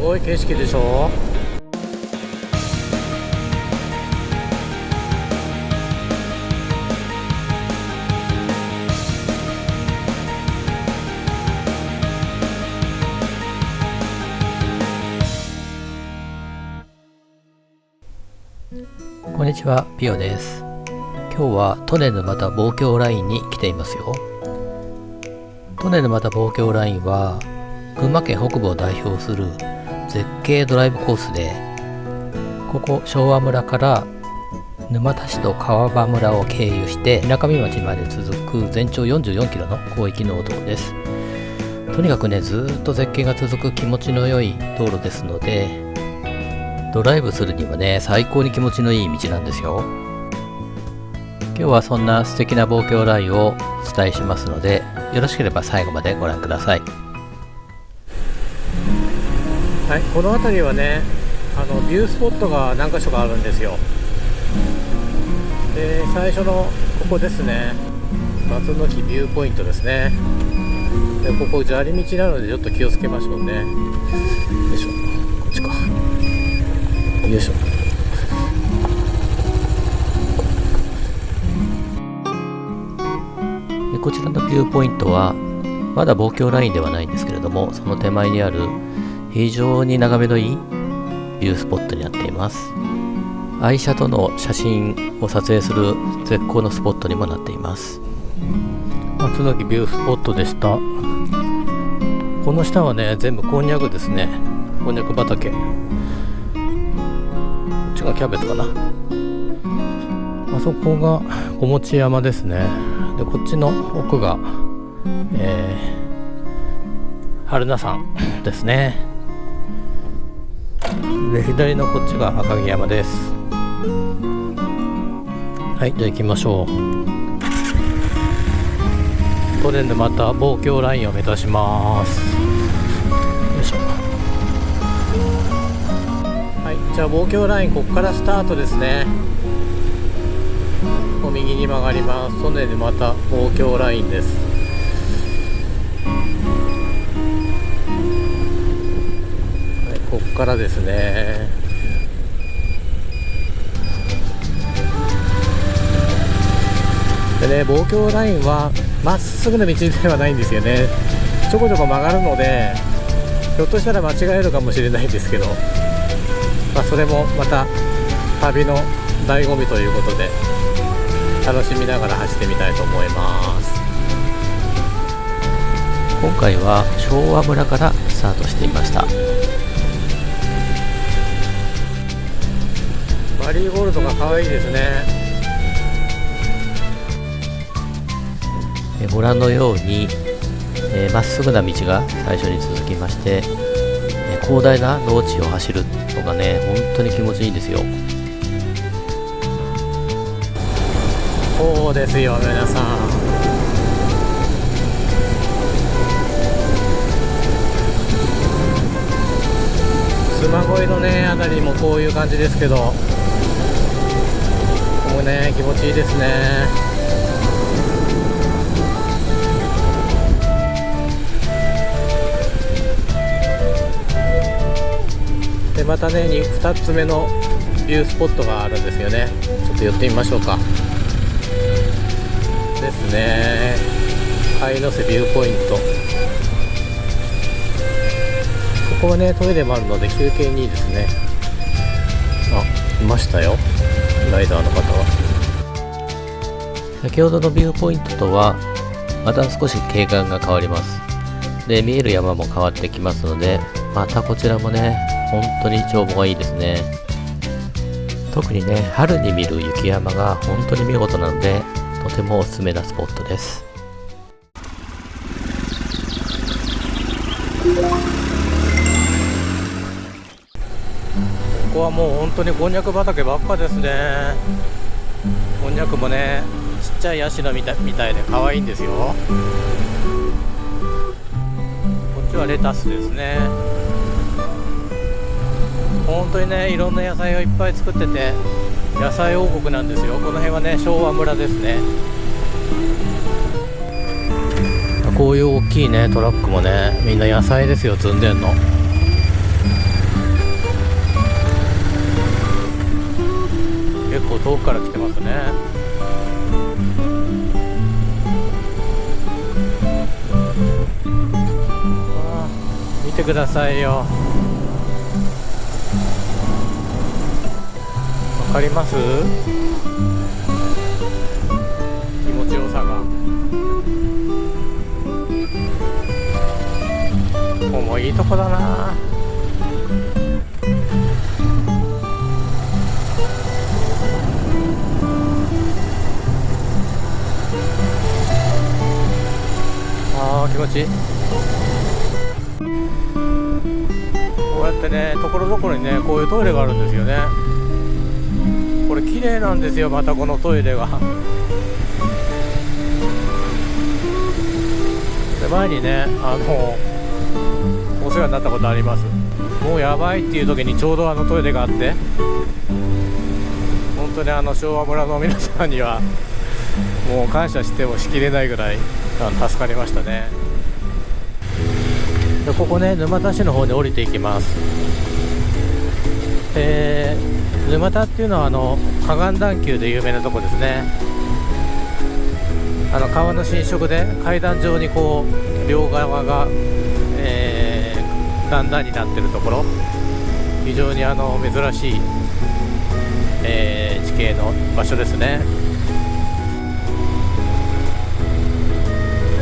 ごい景色でしょ。こんにちは、ピオです。今日は利根沼田望郷ラインに来ていますよ。利根沼田望郷ラインは群馬県北部を代表する絶景ドライブコースで、ここ昭和村から沼田市と川場村を経由して水上町まで続く全長44キロの広域農道です。とにかくね、ずっと絶景が続く気持ちの良い道路ですので、ドライブするにはね、最高に気持ちのいい道なんですよ。今日はそんな素敵な望郷ラインをお伝えしますので、よろしければ最後までご覧ください。はい、この辺りはね、ビュースポットが何か所かあるんですよ。で、最初のここですね、松の木ビューポイントですね。で、ここ砂利道なのでちょっと気をつけましょうね。よいしょ、こっちか。よいしょ。こちらのビューポイントはまだ望郷ラインではないんですけれども、その手前にある非常に眺めのいいビュースポットになっています。愛車との写真を撮影する絶好のスポットにもなっています。松の木ビュースポットでした。この下はね、全部こんにゃくですね。こんにゃく畑。こっちがキャベツかな。あそこが小持山ですね。で、こっちの奥が、榛名山ですね。で、左のこっちが赤城山です。はい、じゃあ行きましょう。利根沼田望郷ラインを目指します。よいしょ。はい、じゃあ望郷ライン、ここからスタートですね。右に曲がります。利根沼田望郷ラインです。はい、ここからですね。でね、望郷ラインはまっすぐの道ではないんですよね。ちょこちょこ曲がるので、ひょっとしたら間違えるかもしれないんですけど、それもまた旅の醍醐味ということで、楽しみながら走ってみたいと思います。今回は昭和村からスタートしていました。マリーゴールドが可愛いですね。ご覧のようにまっすぐな道が最初に続きまして、広大な農地を走るのがね、本当に気持ちいいんですよ。そうですよ、皆さん。嬬恋のね、あたりもこういう感じですけど、ここね、気持ちいいですね。で、またね、2つ目のビュースポットがあるんですよね。ちょっと寄ってみましょうか。ですね。貝の瀬ビューポイント。ここはね、トイレもあるので休憩にいいですね。あ、いましたよ、ライダーの方は。先ほどのビューポイントとはまた少し景観が変わります。で、見える山も変わってきますので、またこちらもね、本当に眺望がいいですね。特にね、春に見る雪山が本当に見事なので、とてもおすすめなスポットです。ここはもう本当にこんにゃく畑ばっかですね。こんにゃくもね、ちっちゃいヤシのみたいで可愛いんですよ。こっちはレタスですね。本当にね、いろんな野菜をいっぱい作ってて、野菜王国なんですよ。この辺はね、昭和村ですね。こういう大きいね、トラックもね、みんな野菜ですよ、積んでんの。構遠くから来てますね。見てくださいよ。わかります？気持ちよさが。ここもいいとこだな。気持ちいい。こうやってね、ところどころにね、こういうトイレがあるんですよね。これ綺麗なんですよ、またこのトイレが。で、前にね、お世話になったことあります。もうやばいっていう時にちょうどトイレがあって、本当に昭和村の皆さんにはもう感謝してもしきれないぐらい助かりましたね。で、ここね、沼田市の方に降りていきます。沼田っていうのは河岸段丘で有名なとこですね。川の浸食で階段状にこう両側が、段々になってるところ、非常に珍しい、地形の場所ですね。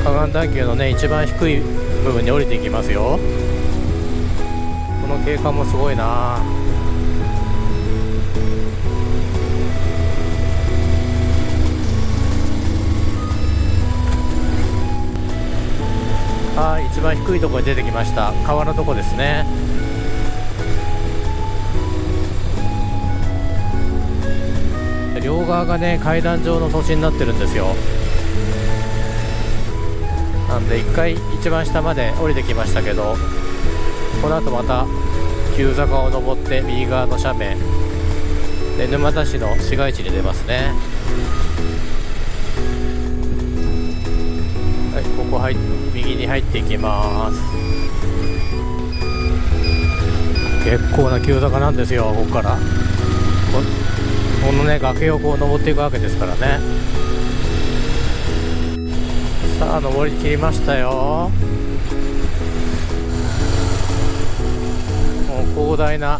河岸段丘のね、一番低い部分に降りていきますよ。この景観もすごいな。一番低いところに出てきました。川のとこですね。両側がね、階段状の土地になってるんですよ。なんで一回一番下まで降りてきましたけど、この後また急坂を登って右側の斜面で沼田市の市街地に出ますね。はい、ここ右に入っていきます。結構な急坂なんですよ。ここからこのね、崖をこう登っていくわけですからね。さあ、登り切りましたよ。もう広大な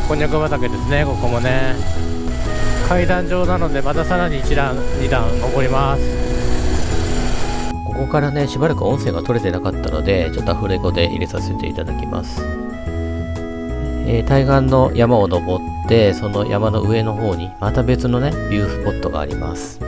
こんにゃく畑ですね。ここもね、階段状なのでまたさらに1段2段登ります。ここからね、しばらく音声が取れてなかったので、ちょっとアフレコで入れさせていただきます。対岸の山を登って、その山の上の方にまた別のね、ビュースポットがあります。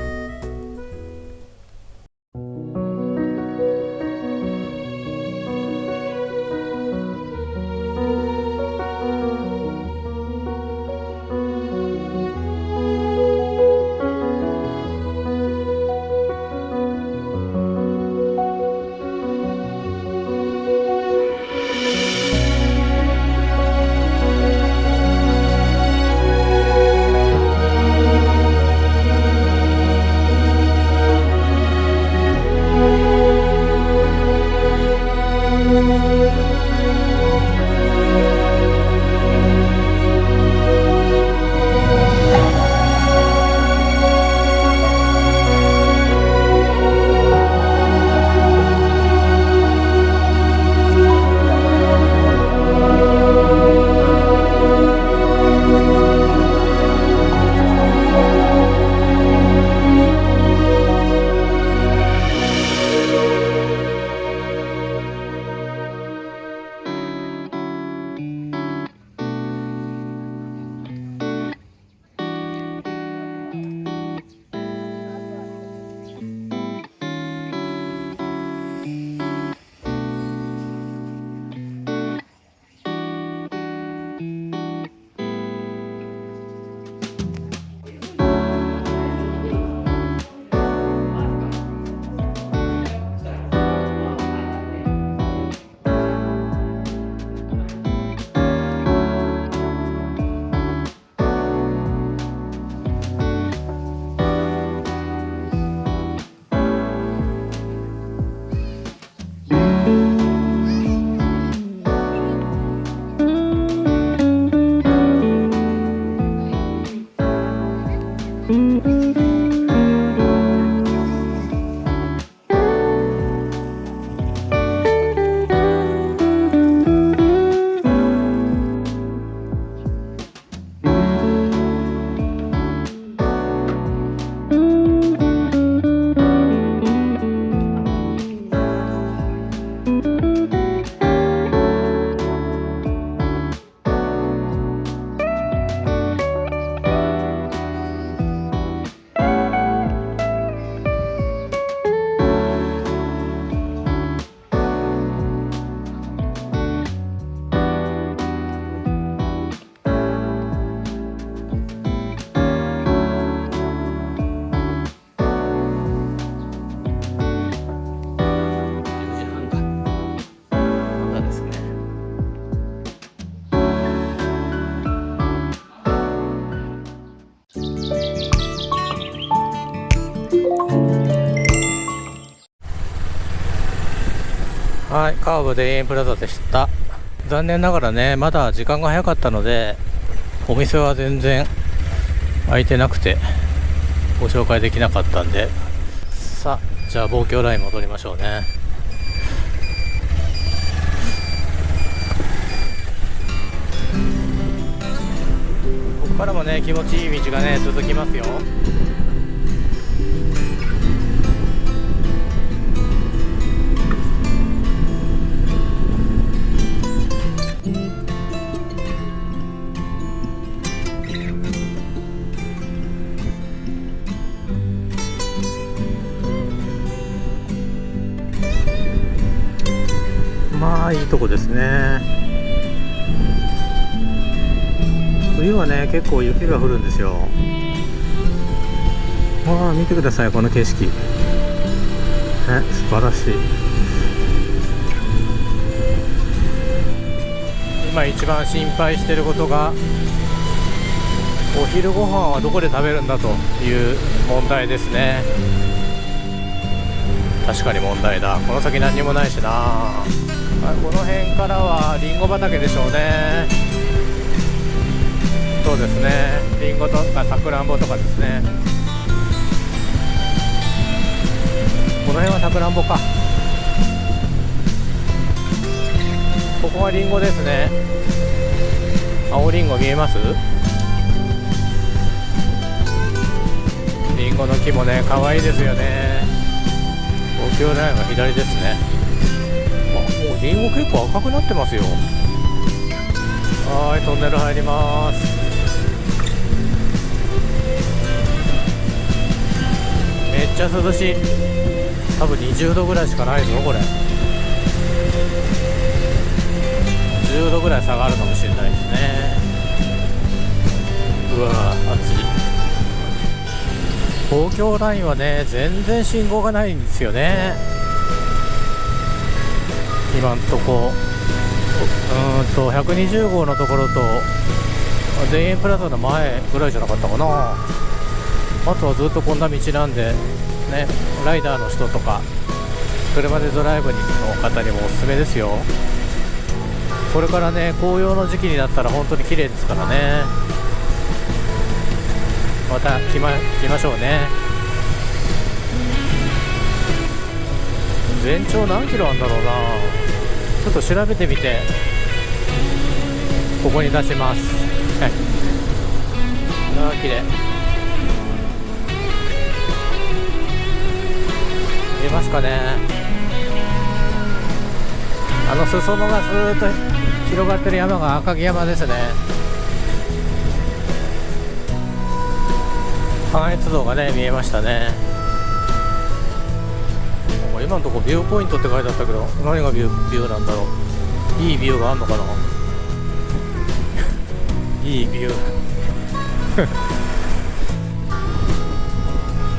はい、カーブ田園プラザでした。残念ながらね、まだ時間が早かったのでお店は全然開いてなくてご紹介できなかったんで、さあじゃあ望郷ライン戻りましょうね。ここからもね気持ちいい道がね続きますよ。まあいいとこですね。冬はね結構雪が降るんですよ。わあ見てくださいこの景色、素晴らしい。今一番心配していることが、お昼ご飯はどこで食べるんだという問題ですね。確かに問題だ。この先何にもないしな。この辺からはリンゴ畑でしょうね。そうですね、リンゴとかさくらんぼとかですね。この辺はさくらんぼか。ここはリンゴですね。青リンゴ見えます？リンゴの木もね可愛いですよね。東京ラインは左ですね。もうリンゴ結構赤くなってますよ。はい、トンネル入ります。めっちゃ涼しい。多分20度ぐらいしかないぞこれ。10度ぐらい下がるかもしれないですね。うわー暑い。東京ラインはね全然信号がないんですよね。今んとこ120号のところと田園プラザの前ぐらいじゃなかったかな。あとはずっとこんな道なんでね、ライダーの人とか車でドライブの方にもおすすめですよ。これからね紅葉の時期になったら本当に綺麗ですからね。また来ましょうね。全長何キロあるんだろうな。ちょっと調べてみてここに出します。はい、あー綺麗。見えますかね。あの裾野がずーっと広がってる山が赤城山ですね。関越道がね見えましたね。今のところビューポイントって書いてあったけど何がビューなんだろう。いいビューがあるのかな。いいビュー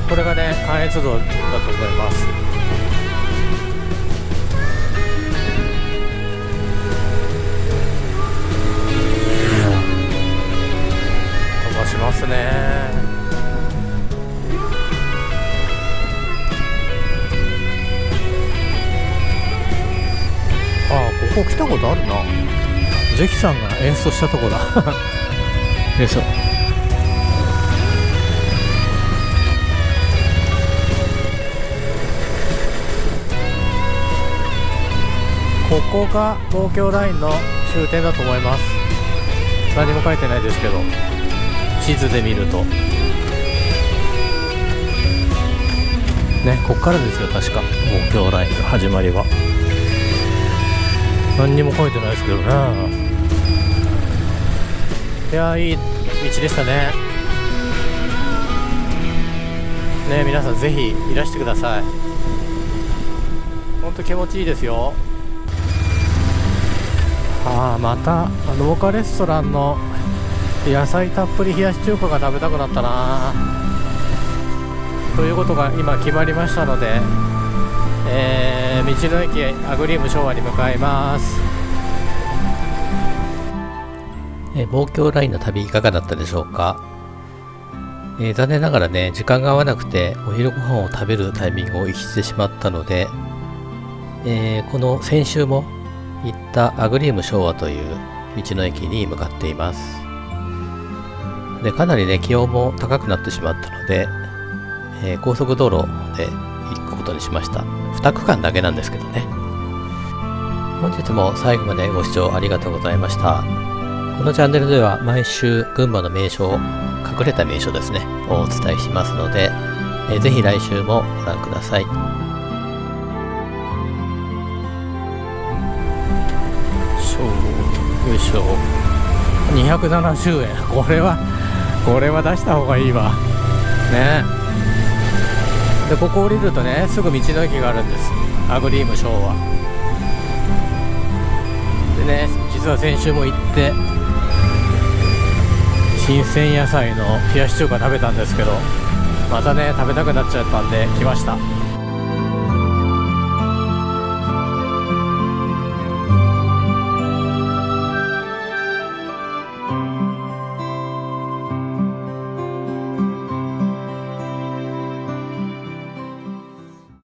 これがね関越道だと思います。飛ばしますね。ここ来たことあるな。関さんが演奏したとこだよいしょ。ここが東京ラインの終点だと思います。何も書いてないですけど地図で見るとね、こっからですよ確か東京ラインの始まりは。何にも書いてないですけどね。いやーいい道でしたね。ね、皆さんぜひいらしてください。ほんと気持ちいいですよ。また農家レストランの野菜たっぷり冷やし中華が食べたくなったな。ということが今決まりましたので、道の駅アグリーム昭和に向かいます。望郷ラインの旅いかがだったでしょうか。残念ながらね時間が合わなくてお昼ご飯を食べるタイミングを逸してしまったので、この先週も行ったアグリウム昭和という道の駅に向かっています。で、かなりね、気温も高くなってしまったので、高速道路で行くことにしました。2区間だけなんですけどね。本日も最後までご視聴ありがとうございました。このチャンネルでは毎週群馬の名所、隠れた名所ですね、をお伝えしますので、ぜひ来週もご覧ください。よいしょ。270円。これは出した方がいいわ。ね。で、ここ降りるとね、すぐ道の駅があるんです。アグリウム昭和。でね、実は先週も行って、新鮮野菜の冷やし中華食べたんですけど、またね、食べたくなっちゃったんで来ました。